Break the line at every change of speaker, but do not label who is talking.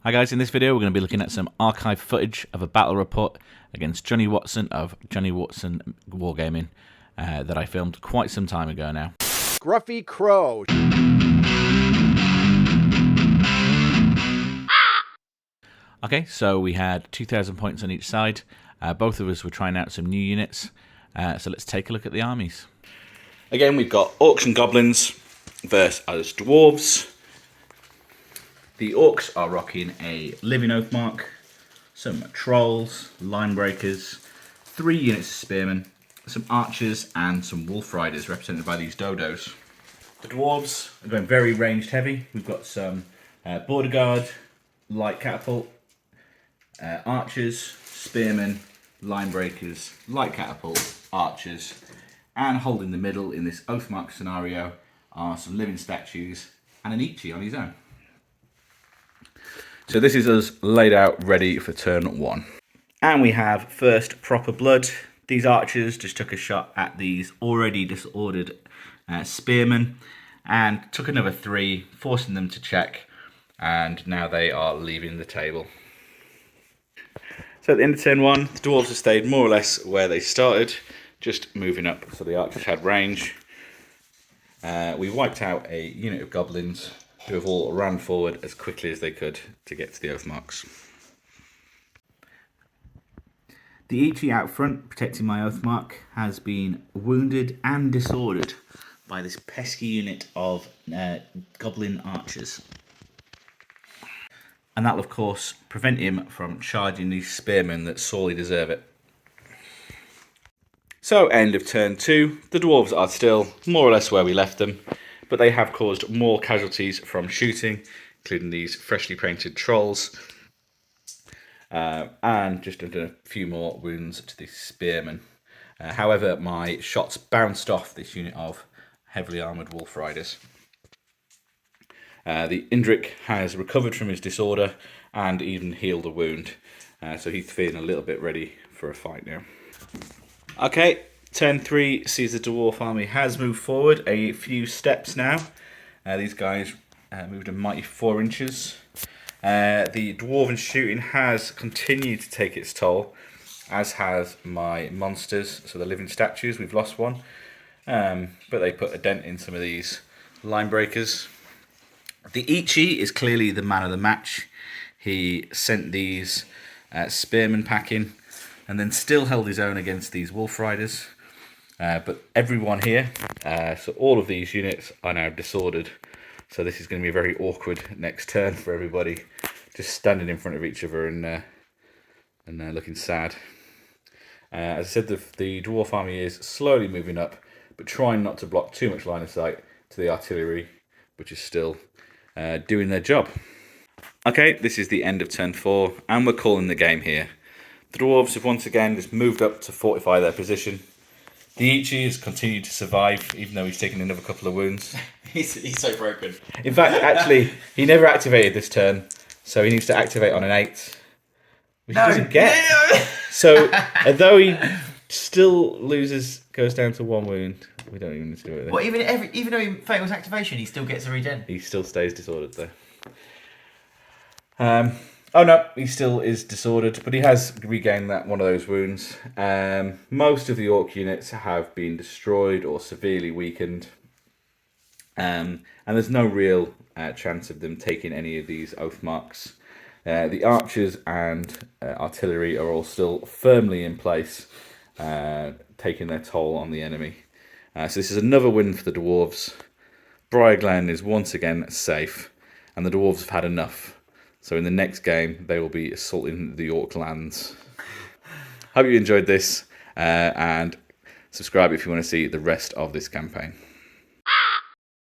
Hi guys, in this video we're going to be looking at some archive footage of a battle report against Jonny Watson of Jonny Watson Wargaming that I filmed quite some time ago now.
Scruffy Crow.
Okay, so we had 2,000 points on each side. Both of us were trying out some new units. So let's take a look at the armies. Again, we've got Orcs and Goblins versus Dwarves. The Orcs are rocking a living Oathmark, some Trolls, Line Breakers, 3 units of Spearmen, some Archers and some Wolf Riders represented by these Dodos. The Dwarves are going very ranged heavy. We've got some Border Guard, Light Catapult, Archers, Spearmen, Line Breakers, Light Catapult, Archers, and holding the middle in this Oathmark scenario are some living statues and an Ichi on his own. So this is us laid out ready for turn 1. And we have first proper blood. These archers just took a shot at these already disordered spearmen and took another 3, forcing them to check, and now they are leaving the table. So at the end of turn 1, the Dwarves have stayed more or less where they started, just moving up so the archers had range. We wiped out a unit of goblins who have all ran forward as quickly as they could to get to the Oathmarks. The Ichi out front, protecting my Oathmark, has been wounded and disordered by this pesky unit of goblin archers. And that'll of course prevent him from charging these spearmen that sorely deserve it. So end of turn 2, the Dwarves are still more or less where we left them, but they have caused more casualties from shooting, including these freshly painted Trolls, and just done a few more wounds to the Spearmen. However, my shots bounced off this unit of heavily armoured Wolf Riders. The Indrik has recovered from his disorder and even healed a wound, so he's feeling a little bit ready for a fight now. Okay, turn 3 sees the Dwarf army has moved forward a few steps now. These guys moved a mighty 4 inches. The Dwarven shooting has continued to take its toll, as has my monsters. So the living statues, we've lost one, but they put a dent in some of these line breakers. The Ichi is clearly the man of the match. He sent these spearmen packing and then still held his own against these Wolf Riders. But everyone here, so all of these units are now disordered. So this is going to be a very awkward next turn for everybody, just standing in front of each other and looking sad. As I said, the Dwarf army is slowly moving up, but trying not to block too much line of sight to the artillery, which is still doing their job. Okay, this is the end of turn 4, and we're calling the game here. The Dwarves have once again just moved up to fortify their position. The Ichi has continued to survive, even though he's taken another couple of wounds.
He's so broken.
In fact, actually, he never activated this turn, so he needs to activate on an 8, which he doesn't get. So, although he still goes down to 1 wound, we don't even need to do it then.
Well, even though he fails activation, he still gets a regen.
He still stays disordered though. Oh no, he still is disordered, but he has regained that one of those wounds. Most of the Orc units have been destroyed or severely weakened. And there's no real chance of them taking any of these Oathmarks. The Archers and Artillery are all still firmly in place, taking their toll on the enemy. So this is another win for the Dwarves. Briarglen is once again safe, and the Dwarves have had enough. So in the next game, they will be assaulting the Orc lands. Hope you enjoyed this, and subscribe if you want to see the rest of this campaign.